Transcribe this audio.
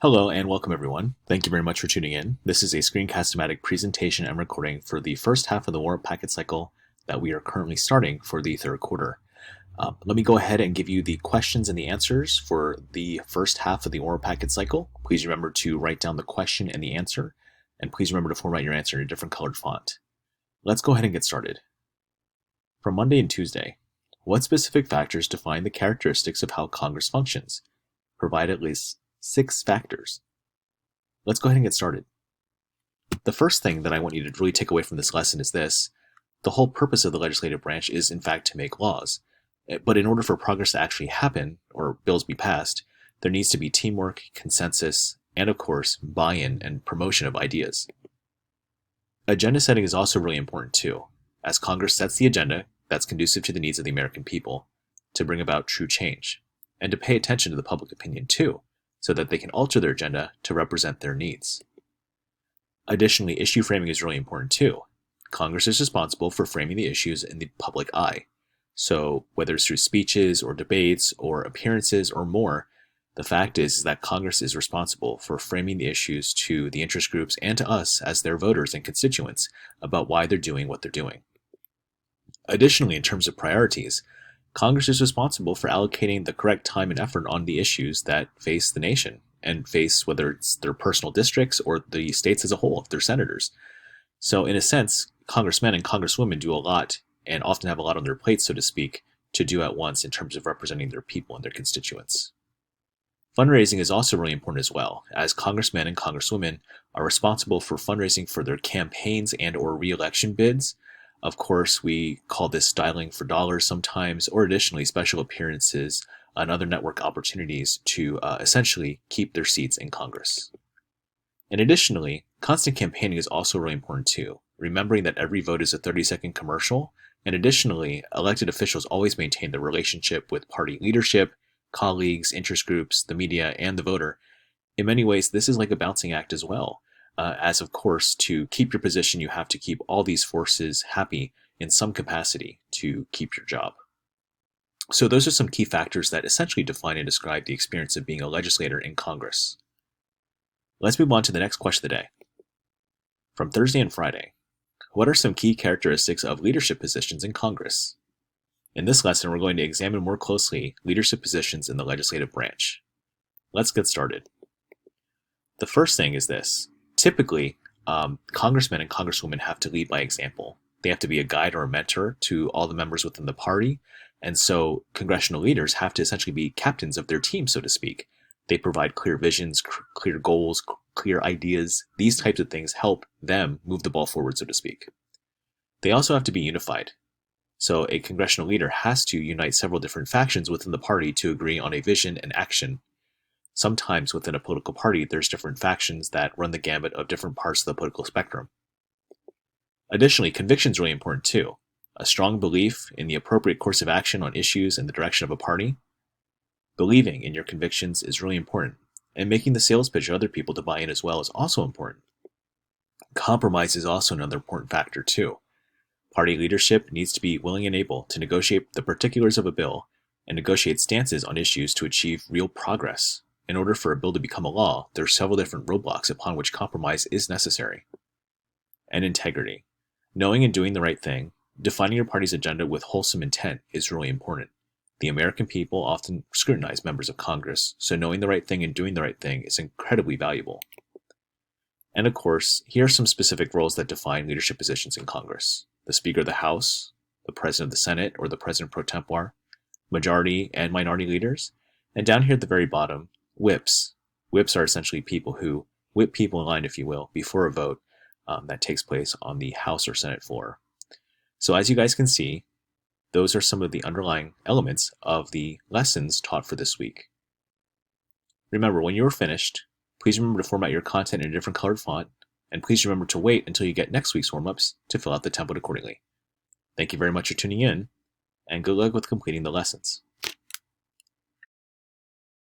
Hello and welcome everyone. Thank you very much for tuning in. This is a screencast-o-matic presentation and recording for the first half of the warrant packet cycle that we are currently starting for the third quarter. Let me go ahead and give you the questions and the answers for the first half of the warrant packet cycle. Please remember to write down the question and the answer, and please remember to format your answer in a different colored font. Let's go ahead and get started. For Monday and Tuesday, what specific factors define the characteristics of how Congress functions? Provide at least 6 factors. Let's go ahead and get started. The first thing that I want you to really take away from this lesson is this. The whole purpose of the legislative branch is, in fact, to make laws. But in order for progress to actually happen, or bills be passed, there needs to be teamwork, consensus, and of course, buy-in and promotion of ideas. Agenda setting is also really important too, as Congress sets the agenda that's conducive to the needs of the American people to bring about true change, and to pay attention to the public opinion too, so that they can alter their agenda to represent their needs. Additionally, issue framing is really important too. Congress is responsible for framing the issues in the public eye. So whether it's through speeches or debates or appearances or more, the fact is that Congress is responsible for framing the issues to the interest groups and to us as their voters and constituents about why they're doing what they're doing. Additionally, in terms of priorities, Congress is responsible for allocating the correct time and effort on the issues that face the nation and face whether it's their personal districts or the states as a whole, if they're senators. So in a sense, congressmen and congresswomen do a lot and often have a lot on their plates, so to speak, to do at once in terms of representing their people and their constituents. Fundraising is also really important as well, as congressmen and congresswomen are responsible for fundraising for their campaigns and or re-election bids. Of course, we call this styling for dollars sometimes, or additionally special appearances and other network opportunities to essentially keep their seats in Congress. And additionally, constant campaigning is also really important too, remembering that every vote is a 30-second commercial, and additionally, elected officials always maintain their relationship with party leadership, colleagues, interest groups, the media, and the voter. In many ways, this is like a balancing act as well. As of course, to keep your position, you have to keep all these forces happy in some capacity to keep your job. So those are some key factors that essentially define and describe the experience of being a legislator in Congress. Let's move on to the next question of the day. From Thursday and Friday, what are some key characteristics of leadership positions in Congress? In this lesson, we're going to examine more closely leadership positions in the legislative branch. Let's get started. The first thing is this. Typically, congressmen and congresswomen have to lead by example. They have to be a guide or a mentor to all the members within the party, and so congressional leaders have to essentially be captains of their team, so to speak. They provide clear visions, clear goals, clear ideas. These types of things help them move the ball forward, so to speak. They also have to be unified. So a congressional leader has to unite several different factions within the party to agree on a vision and action. Sometimes within a political party, there's different factions that run the gambit of different parts of the political spectrum. Additionally, conviction is really important too. A strong belief in the appropriate course of action on issues and the direction of a party. Believing in your convictions is really important, and making the sales pitch to other people to buy in as well is also important. Compromise is also another important factor too. Party leadership needs to be willing and able to negotiate the particulars of a bill and negotiate stances on issues to achieve real progress. In order for a bill to become a law, there are several different roadblocks upon which compromise is necessary. And integrity. Knowing and doing the right thing, defining your party's agenda with wholesome intent is really important. The American people often scrutinize members of Congress, so knowing the right thing and doing the right thing is incredibly valuable. And of course, here are some specific roles that define leadership positions in Congress. The Speaker of the House, the President of the Senate or the President pro tempore, majority and minority leaders, and down here at the very bottom, whips. Whips are essentially people who whip people in line, if you will, before a vote that takes place on the House or Senate floor. So as you guys can see, those are some of the underlying elements of the lessons taught for this week. Remember, when you are finished, please remember to format your content in a different colored font, and please remember to wait until you get next week's warm-ups to fill out the template accordingly. Thank you very much for tuning in, and good luck with completing the lessons.